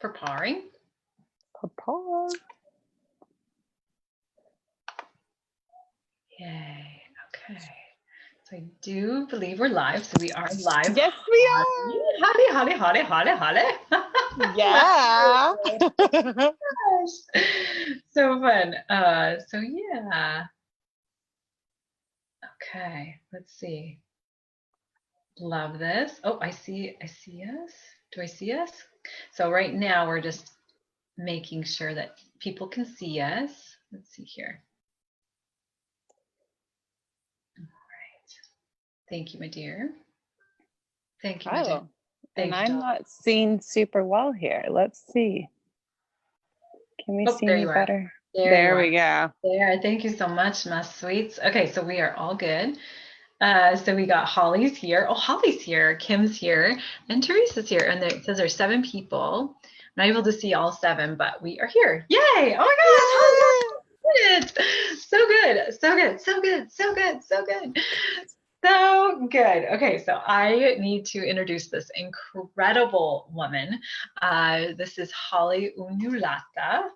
Preparing. Papa. Yay. Okay. So I do believe we're live. So we are live. Yes, we are. Holly. Yeah. So fun. So yeah. Okay. Let's see. Love this. Oh, I see us. Do I see us? So right now we're just making sure that people can see us. Let's see here. All right. Thank you, my dear. Thank you, my dear. And I'm not seeing super well here. Let's see. Can we see me better? There we go. There. Thank you so much, my sweets. Okay, so we are all good. So we got Holly's here. Oh, Holly's here. Kim's here. And Teresa's here. And it says there's 7 people. I'm not able to see all 7, but we are here. Yay! Oh my gosh! So good. So good. So good. So good. So good. So good. Okay, so I need to introduce this incredible woman. This is Holly Unluata,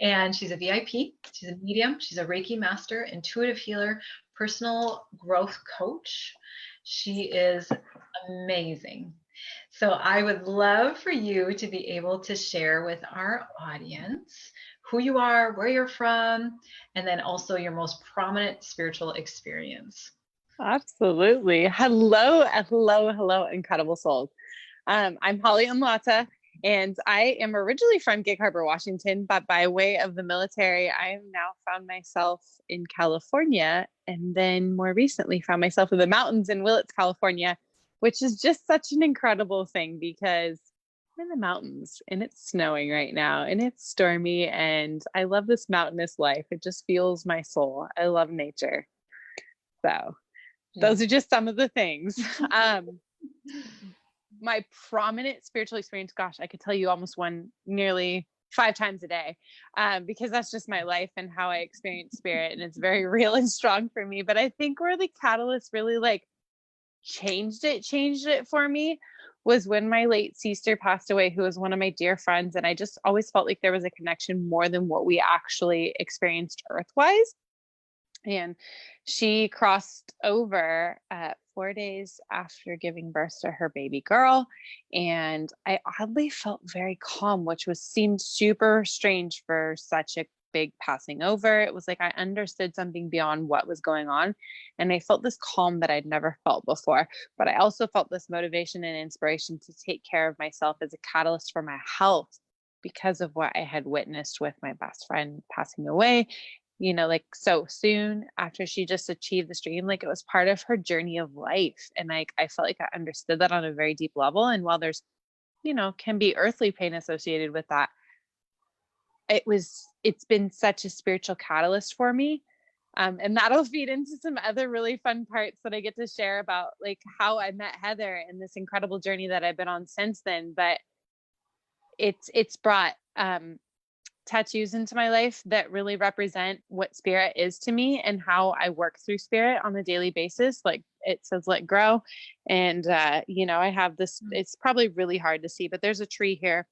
and she's a VIP. She's a medium. She's a Reiki master, intuitive healer, personal growth coach. She is amazing. So I would love for you to be able to share with our audience who you are, where you're from, and then also your most prominent spiritual experience. Absolutely. Hello, incredible souls. I'm Holly Unluata, and I am originally from Gig Harbor, Washington, but by way of the military, I have now found myself in California, and then more recently found myself in the mountains in Willits, California, which is just such an incredible thing because I'm in the mountains and it's snowing right now and it's stormy, and I love this mountainous life. It just fuels my soul. I love nature. So those are just some of the things. My prominent spiritual experience, gosh, I could tell you almost one nearly 5 times a day, because that's just my life and how I experience spirit. And it's very real and strong for me. But I think where the catalyst really changed it for me was when my late sister passed away, who was one of my dear friends. And I just always felt like there was a connection more than what we actually experienced earthwise. And she crossed over 4 days after giving birth to her baby girl. And I oddly felt very calm, which seemed super strange for such a big passing over. It was like I understood something beyond what was going on. And I felt this calm that I'd never felt before. But I also felt this motivation and inspiration to take care of myself as a catalyst for my health because of what I had witnessed with my best friend passing away. So soon after she just achieved this dream, it was part of her journey of life. And I felt like I understood that on a very deep level. And while there's, can be earthly pain associated with that, it's been such a spiritual catalyst for me. And that'll feed into some other really fun parts that I get to share about how I met Heather and this incredible journey that I've been on since then. But it's brought, tattoos into my life that really represent what spirit is to me and how I work through spirit on a daily basis. It says, let grow. And, I have this, it's probably really hard to see, but there's a tree here.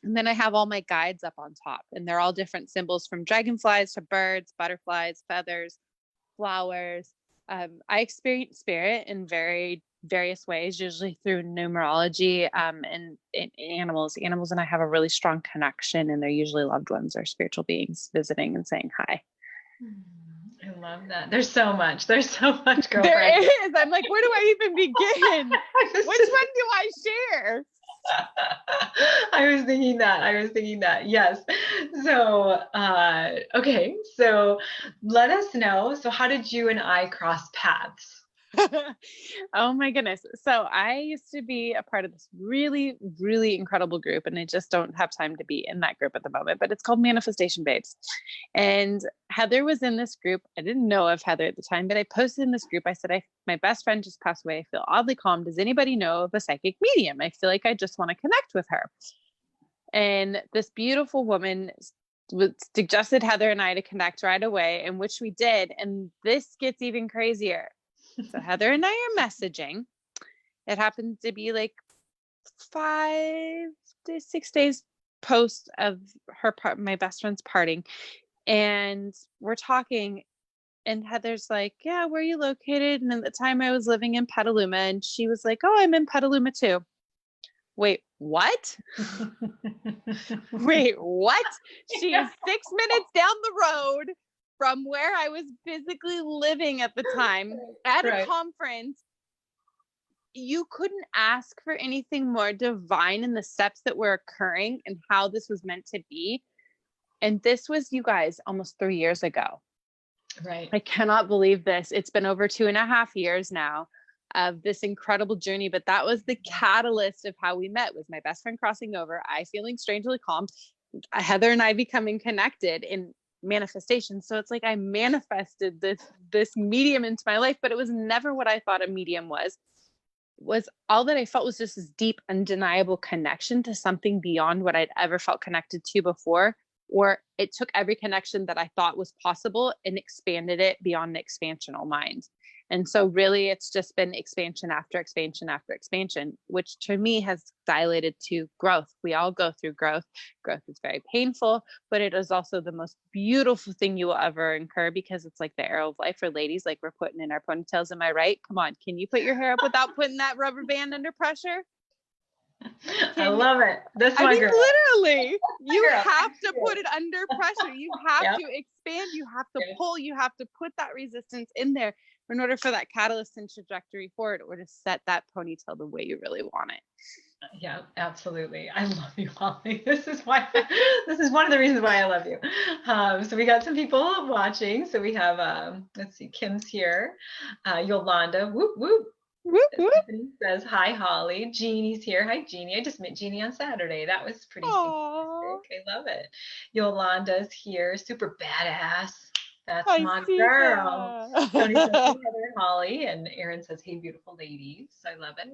And then I have all my guides up on top, and they're all different symbols, from dragonflies to birds, butterflies, feathers, flowers. I experience spirit in various ways, usually through numerology, and animals. Animals and I have a really strong connection, and they're usually loved ones or spiritual beings visiting and saying hi. I love that. There's so much, girlfriend. There is. I'm like, where do I even begin? Which one do I share? I was thinking that. Yes. So, okay. So let us know. So how did you and I cross paths? Oh my goodness. So I used to be a part of this really, really incredible group, and I just don't have time to be in that group at the moment, but it's called Manifestation Babes. And Heather was in this group. I didn't know of Heather at the time, but I posted in this group. I said, my best friend just passed away. I feel oddly calm. Does anybody know of a psychic medium? I feel like I just want to connect with her. And this beautiful woman suggested Heather and I to connect right away, and which we did. And this gets even crazier. So Heather and I are messaging. It happened to be 5 to 6 days post of my best friend's parting. And we're talking, and Heather's like, yeah, where are you located? And at the time I was living in Petaluma, and she was like, oh, I'm in Petaluma too. Wait, what? Wait, what? She is 6 minutes down the road from where I was physically living at the time at a conference. You couldn't ask for anything more divine in the steps that were occurring and how this was meant to be. And this was, you guys, almost 3 years ago. Right. I cannot believe this. It's been over 2.5 years now of this incredible journey, but that was the catalyst of how we met. Was my best friend crossing over, I feeling strangely calm, Heather and I becoming connected in manifestation. So it's like I manifested this medium into my life, but it was never what I thought a medium was all that I felt was just this deep, undeniable connection to something beyond what I'd ever felt connected to before. Or it took every connection that I thought was possible and expanded it beyond the expansional mind. And so really it's just been expansion after expansion after expansion, which to me has dilated to growth. We all go through growth. Growth is very painful, but it is also the most beautiful thing you will ever incur, because it's like the arrow of life for ladies, like we're putting in our ponytails. Am I right? Come on. Can you put your hair up without putting that rubber band under pressure? I love it. That's my girl. Literally, you have to put it under pressure. You have to expand. You have to pull. You have to put that resistance in there in order for that catalyst and trajectory forward, or to set that ponytail the way you really want it. Yeah, absolutely. I love you, Holly. This is one of the reasons why I love you. So we got some people watching. So we have, let's see, Kim's here. Yolanda, whoop, whoop. Stephanie says, hi, Holly. Jeannie's here. Hi, Jeannie. I just met Jeannie on Saturday. That was pretty fantastic. I love it. Yolanda's here. Super badass. That's my girl. Tony says, hey, Heather and Holly. And Erin says, hey, beautiful ladies. I love it.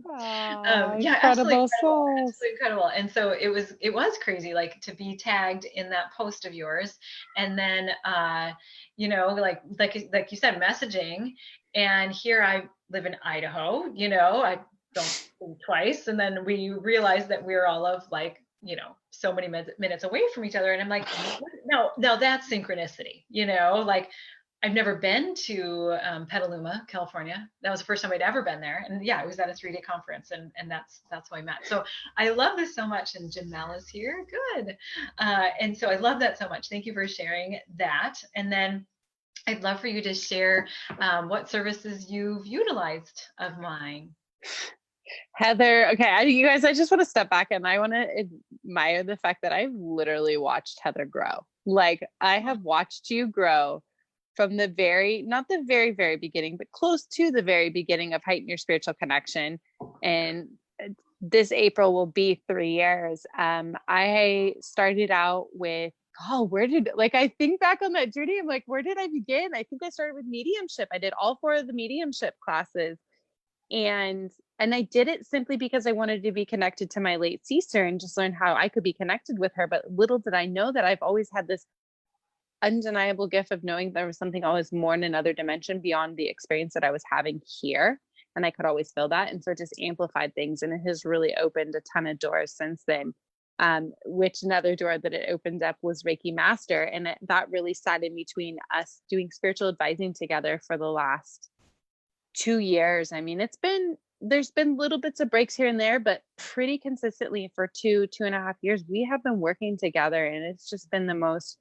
Yeah, incredible absolutely incredible. And so it was crazy, like to be tagged in that post of yours. And then, you know, like you said, messaging. And here I live in Idaho, you know, I don't think twice. And then we realized that we're all of like, you know, so many minutes away from each other. And I'm like, no, that's synchronicity, you know, like I've never been to Petaluma, California. That was the first time I'd ever been there. And yeah, I was at a 3-day conference, and that's how I met. So I love this so much. And Jamel is here. Good. And so I love that so much. Thank you for sharing that. And then I'd love for you to share what services you've utilized of mine. Heather, okay, you guys, I just want to step back, and I want to admire the fact that I've literally watched Heather grow. Like, I have watched you grow from not the very, very beginning, but close to the very beginning of Heighten Your Spiritual Connection. And this April will be 3 years. I started out with, I think back on that journey, I'm like, where did I begin? I think I started with mediumship. I did all 4 of the mediumship classes. And I did it simply because I wanted to be connected to my late sister and just learn how I could be connected with her. But little did I know that I've always had this undeniable gift of knowing there was something always more in another dimension beyond the experience that I was having here. And I could always feel that. And so it just amplified things. And it has really opened a ton of doors since then. Which another door that it opened up was Reiki Master. And that really sat in between us doing spiritual advising together for the last 2 years. I mean, there's been little bits of breaks here and there, but pretty consistently for 2.5 years, we have been working together. And it's just been the most,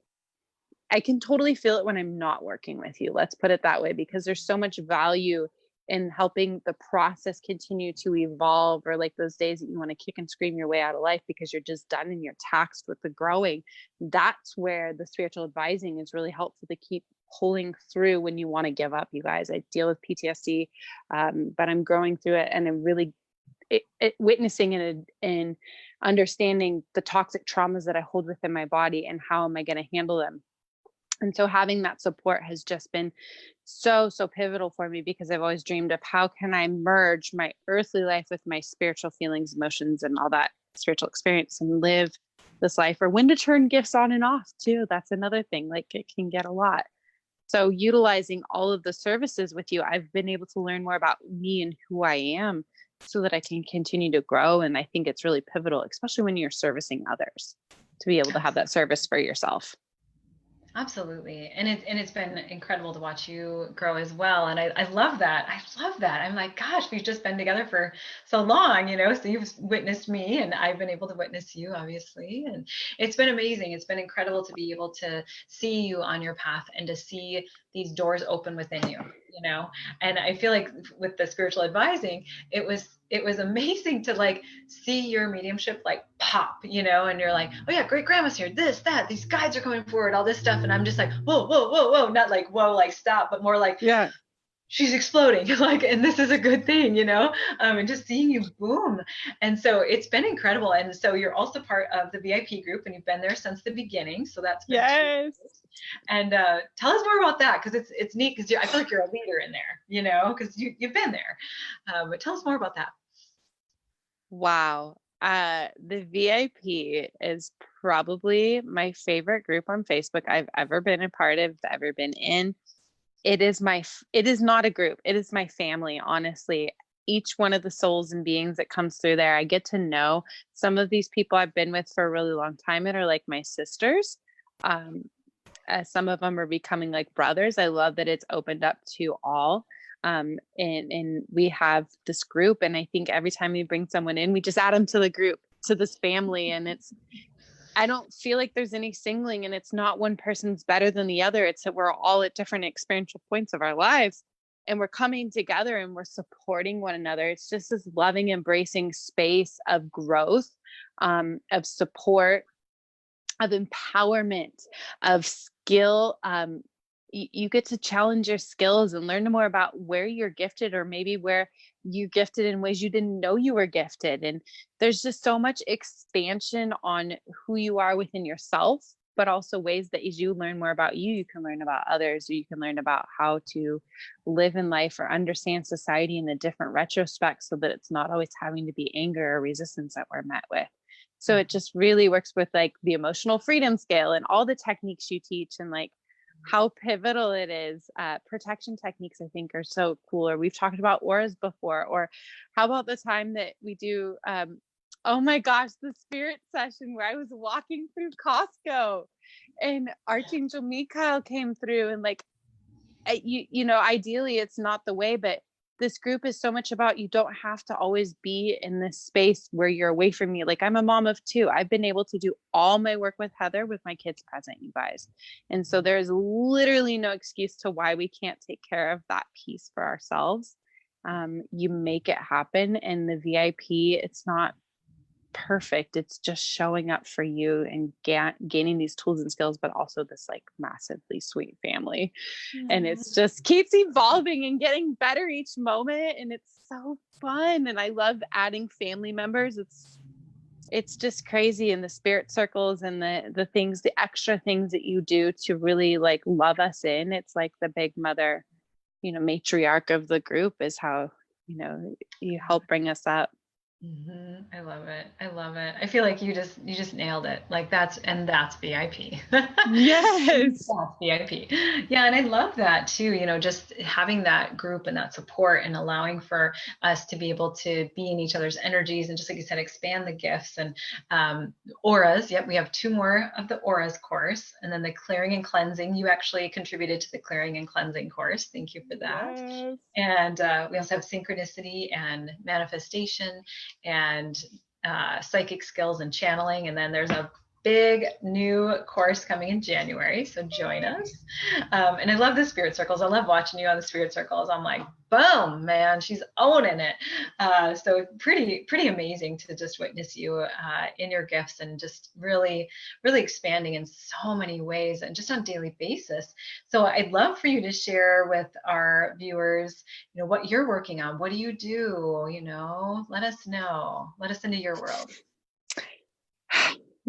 I can totally feel it when I'm not working with you. Let's put it that way, because there's so much value in helping the process continue to evolve, or like those days that you want to kick and scream your way out of life because you're just done and you're taxed with the growing. That's where the spiritual advising is really helpful to keep pulling through when you want to give up, you guys. I deal with PTSD, but I'm growing through it, and I'm really witnessing and understanding the toxic traumas that I hold within my body and how am I going to handle them. And so having that support has just been so pivotal for me, because I've always dreamed of how can I merge my earthly life with my spiritual feelings, emotions, and all that spiritual experience and live this life, or when to turn gifts on and off too. That's another thing, like it can get a lot. So utilizing all of the services with you, I've been able to learn more about me and who I am so that I can continue to grow. And I think it's really pivotal, especially when you're servicing others, to be able to have that service for yourself. Absolutely. And it's been incredible to watch you grow as well. And I love that. I love that. I'm like, gosh, we've just been together for so long, so you've witnessed me and I've been able to witness you, obviously. And it's been amazing. It's been incredible to be able to see you on your path and to see these doors open within you. And I feel like with the spiritual advising, it was amazing to like see your mediumship like pop, and you're like, oh yeah, great grandma's here, this, that, these guides are coming forward, all this stuff. And I'm just like, whoa, whoa, whoa, whoa, not like, whoa, like stop, but more like, Yeah. she's exploding, like, and this is a good thing, and just seeing you boom. And so it's been incredible. And so you're also part of the VIP group and you've been there since the beginning. So that's been Yes. and tell us more about that, because it's neat, because I feel like you're a leader in there, because you've been there. But tell us more about that. Wow. The VIP is probably my favorite group on Facebook I've ever been a part of, ever been in. It is not a group. It is my family, honestly. Each one of the souls and beings that comes through there, I get to know. Some of these people I've been with for a really long time and are like my sisters. Some of them are becoming like brothers. I love that it's opened up to all. And we have this group, and I think every time we bring someone in, we just add them to the group, to this family. And I don't feel like there's any singling, and it's not one person's better than the other. It's that we're all at different experiential points of our lives, and we're coming together and we're supporting one another. It's just this loving, embracing space of growth, of support, of empowerment, of skill. You get to challenge your skills and learn more about where you're gifted, or maybe where you're gifted in ways you didn't know you were gifted. And there's just so much expansion on who you are within yourself, but also ways that as you learn more about you, you can learn about others, or you can learn about how to live in life or understand society in a different retrospect, so that it's not always having to be anger or resistance that we're met with. So it just really works with like the emotional freedom scale and all the techniques you teach, and like how pivotal it is. Protection techniques, I think, are so cool. Or we've talked about auras before. Or how about the time that we do, oh my gosh, the spirit session where I was walking through Costco and Archangel Michael came through, and like, ideally it's not the way, but this group is so much about, you don't have to always be in this space where you're away from me. Like, I'm a mom of two. I've been able to do all my work with Heather with my kids present, you guys. And so there's literally no excuse to why we can't take care of that piece for ourselves. You make it happen. And the VIP, it's not perfect. It's just showing up for you and gaining these tools and skills, but also this like massively sweet family. And it's just keeps evolving and getting better each moment. And it's so fun. And I love adding family members. It's just crazy. And the spirit circles and the things, the extra things that you do to really like love us in. It's like the big mother, matriarch of the group is how, you help bring us up. Mm-hmm. I love it. I love it. I feel like you just nailed it. Like that's VIP. Yes. That's VIP. Yeah. And I love that too, just having that group and that support and allowing for us to be able to be in each other's energies. And just like you said, expand the gifts and auras. Yep. We have 2 more of the auras course, and then the clearing and cleansing. You actually contributed to the clearing and cleansing course. Thank you for that. Yes. And we also have synchronicity and manifestation and psychic skills and channeling. And then there's a big new course coming in January, so join us. And I love the spirit circles. I love watching you on the spirit circles. I'm like, boom, man, she's owning it. So pretty amazing to just witness you in your gifts, and just really expanding in so many ways and just on a daily basis. So I'd love for you to share with our viewers, what you're working on. What do you do? Let us know. Let us into your world.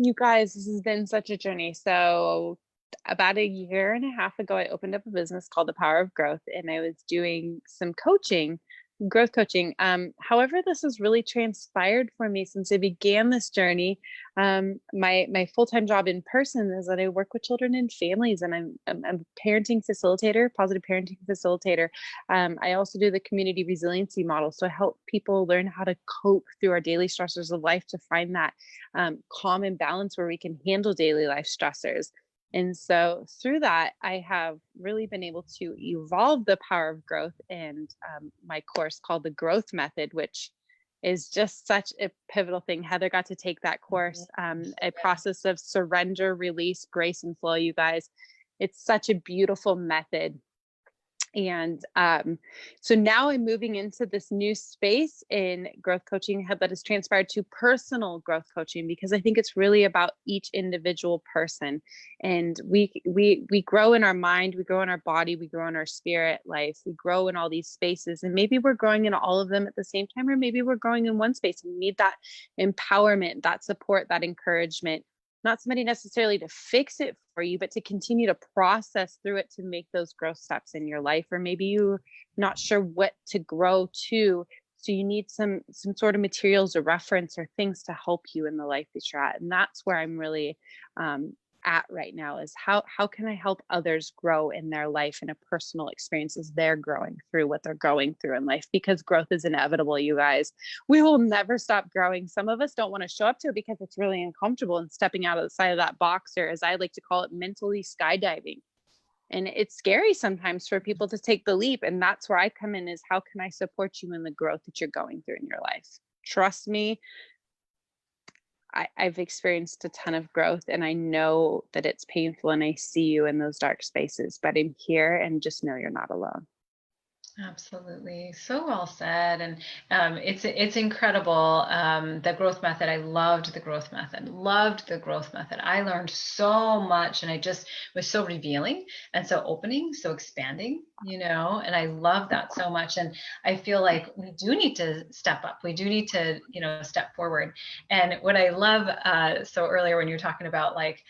You guys, this has been such a journey. So about a year and a half ago, I opened up a business called The Power of Growth, and I was doing some coaching growth coaching. However, this has really transpired for me since I began this journey. My full-time job in person is that I work with children and families, and I'm a parenting facilitator, positive parenting facilitator. I also do the community resiliency model, so I help people learn how to cope through our daily stressors of life to find that calm and balance where we can handle daily life stressors. And so through that, I have really been able to evolve the power of growth, and my course called the Growth Method, which is just such a pivotal thing. Heather got to take that course, a process of surrender, release, grace, and flow, you guys. It's such a beautiful method. And so now I'm moving into this new space in growth coaching that has transpired to personal growth coaching, because I think it's really about each individual person. And we grow in our mind, we grow in our body, we grow in our spirit life, we grow in all these spaces. And maybe we're growing in all of them at the same time, or maybe we're growing in one space and we need that empowerment, that support, that encouragement. Not somebody necessarily to fix it for you, but to continue to process through it to make those growth steps in your life. Or maybe you're not sure what to grow to, so you need some sort of materials or reference or things to help you in the life that you're at. And that's where I'm really at right now, is how can I help others grow in their life in a personal experience as they're growing through what they're going through in life, because growth is inevitable, you guys. We will never stop growing. Some of us don't want to show up to it because it's really uncomfortable, and stepping out of the side of that box, or as I like to call it, mentally skydiving. And it's scary sometimes for people to take the leap. And that's where I come in, is how can I support you in the growth that you're going through in your life? Trust me, I've experienced a ton of growth, and I know that it's painful, and I see you in those dark spaces, but I'm here, and just know you're not alone. Absolutely. So well said. And it's incredible. The growth method. I loved the growth method. Loved the growth method. I learned so much, and I just was so revealing and so opening, so expanding, and I love that so much. And I feel like we do need to step up. We do need to, step forward. And what I love, so earlier when you're talking about like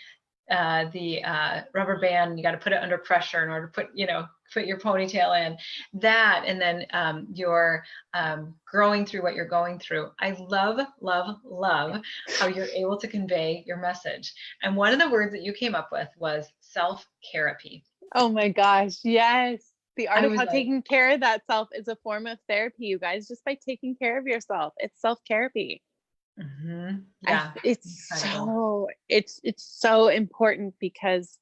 the rubber band, you got to put it under pressure in order to put your ponytail in that. And then you're growing through what you're going through. I love, love, love how you're able to convey your message. And one of the words that you came up with was self-therapy. Oh my gosh. Yes. The art of how like, taking care of that self is a form of therapy, you guys, just by taking care of yourself. It's self-therapy. Mm-hmm. Yeah. It's so important, because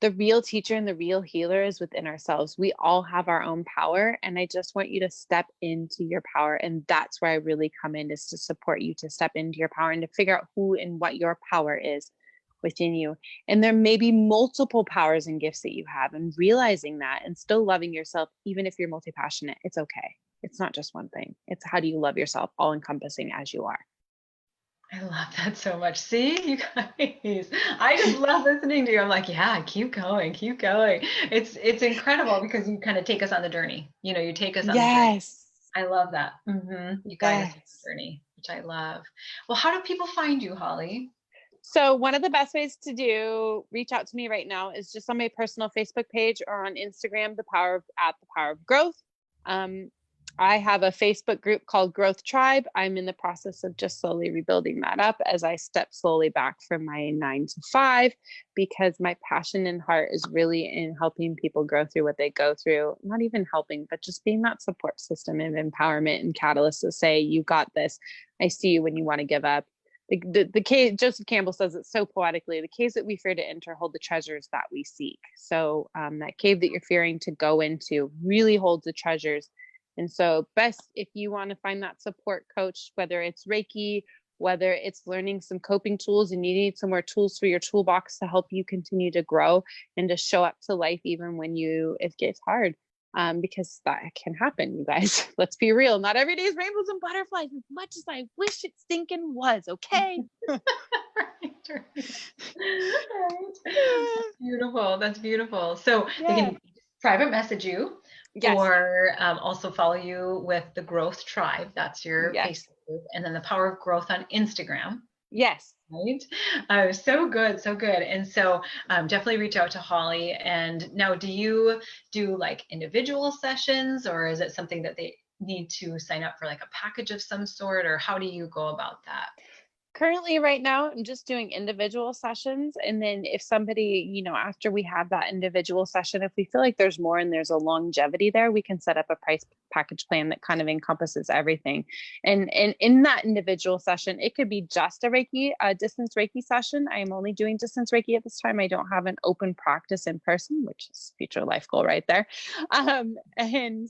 the real teacher and the real healer is within ourselves. We all have our own power, and I just want you to step into your power. And that's where I really come in, is to support you to step into your power and to figure out who and what your power is within you. And there may be multiple powers and gifts that you have, and realizing that and still loving yourself, even if you're multi-passionate, it's okay. It's not just one thing. It's how do you love yourself, all encompassing as you are. I love that so much. See, you guys, I just love listening to you. I'm like, yeah, keep going, keep going. It's incredible because you kind of take us on the journey. You take us on the journey. Yes. I love that. You guide us on the journey, which I love. Well, how do people find you, Holly? So one of the best ways to reach out to me right now is just on my personal Facebook page, or on Instagram, the power of growth. I have a Facebook group called Growth Tribe. I'm in the process of just slowly rebuilding that up as I step slowly back from my 9 to 5, because my passion and heart is really in helping people grow through what they go through. Not even helping, but just being that support system of empowerment and catalyst to say, you got this. I see you when you want to give up. The cave, Joseph Campbell says it so poetically, the caves that we fear to enter hold the treasures that we seek. So that cave that you're fearing to go into really holds the treasures. And so best if you want to find that support coach, whether it's Reiki, whether it's learning some coping tools, and you need some more tools for your toolbox to help you continue to grow and to show up to life even when it gets hard. Because that can happen, you guys. Let's be real. Not every day is rainbows and butterflies, as much as I wish it stinking was, okay? Right. Beautiful. That's beautiful. So they can private message you, or also follow you with the Growth Tribe. That's your Facebook group. And then the Power of Growth on Instagram. Yes. Right. So good. So good. And so definitely reach out to Holly. And now, do you do like individual sessions, or is it something that need to sign up for like a package of some sort, or how do you go about that? Currently, right now, I'm just doing individual sessions. And then if somebody, after we have that individual session, if we feel like there's more and there's a longevity there, we can set up a price package plan that kind of encompasses everything. And in that individual session, it could be just a distance Reiki session. I am only doing distance Reiki at this time. I don't have an open practice in person, which is future life goal right there. And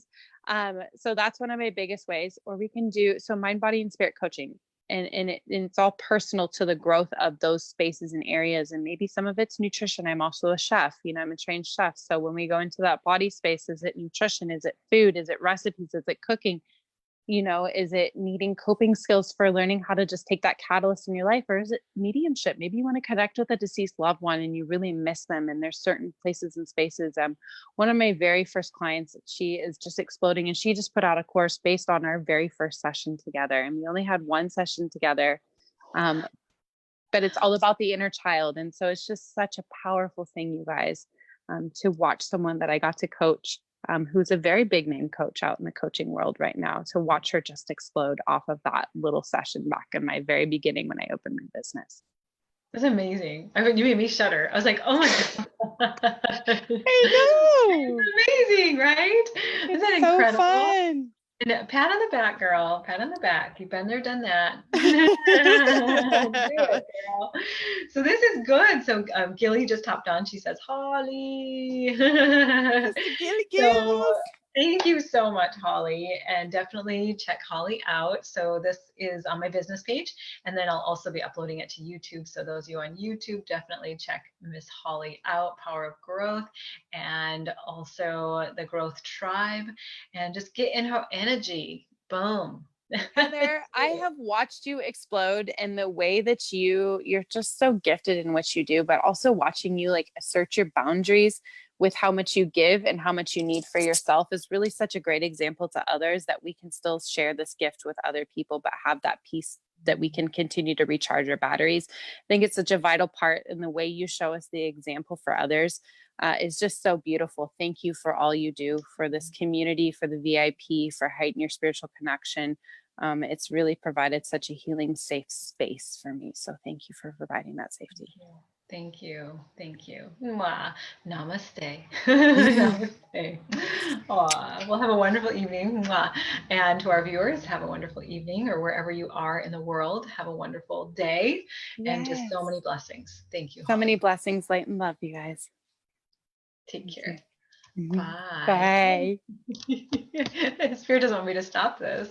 so that's one of my biggest ways. Or we can do mind, body, and spirit coaching. And it's all personal to the growth of those spaces and areas. And maybe some of it's nutrition. I'm also a chef, I'm a trained chef. So when we go into that body space, is it nutrition? Is it food? Is it recipes? Is it cooking? Is it needing coping skills for learning how to just take that catalyst in your life? Or is it mediumship? Maybe you want to connect with a deceased loved one and you really miss them. And there's certain places and spaces. One of my very first clients, she is just exploding, and she just put out a course based on our very first session together. And we only had one session together. But it's all about the inner child. And so it's just such a powerful thing, you guys, to watch someone that I got to coach, who's a very big name coach out in the coaching world right now, to watch her just explode off of that little session back in my very beginning when I opened my business. That's amazing. I mean, you made me shudder. I was like, oh my God. I know. It's amazing, right? Isn't that so incredible? Fun. And pat on the back, girl. Pat on the back. You've been there, done that. Do it, girl. So this is good. So Gilly just hopped on. She says, Holly. Gilly So thank you so much, Holly. And definitely check Holly out. So this is on my business page. And then I'll also be uploading it to YouTube. So those of you on YouTube, definitely check Miss Holly out, Power of Growth, and also the Growth Tribe. And just get in her energy. Boom. Heather, I have watched you explode, and the way that you're just so gifted in what you do, but also watching you like assert your boundaries with how much you give and how much you need for yourself is really such a great example to others, that we can still share this gift with other people, but have that peace that we can continue to recharge our batteries. I think it's such a vital part in the way you show us the example for others. Is just so beautiful. Thank you for all you do for this community, for the VIP, for heighten your spiritual connection. It's really provided such a healing, safe space for me. So thank you for providing that safety. Thank you. Thank you. Mwah. Namaste. Namaste. Aw, well, have a wonderful evening. Mwah. And to our viewers, have a wonderful evening, or wherever you are in the world, have a wonderful day. And just so many blessings. Thank you. So many blessings, light and love, you guys. Take care. Bye. Bye. Spirit doesn't want me to stop this.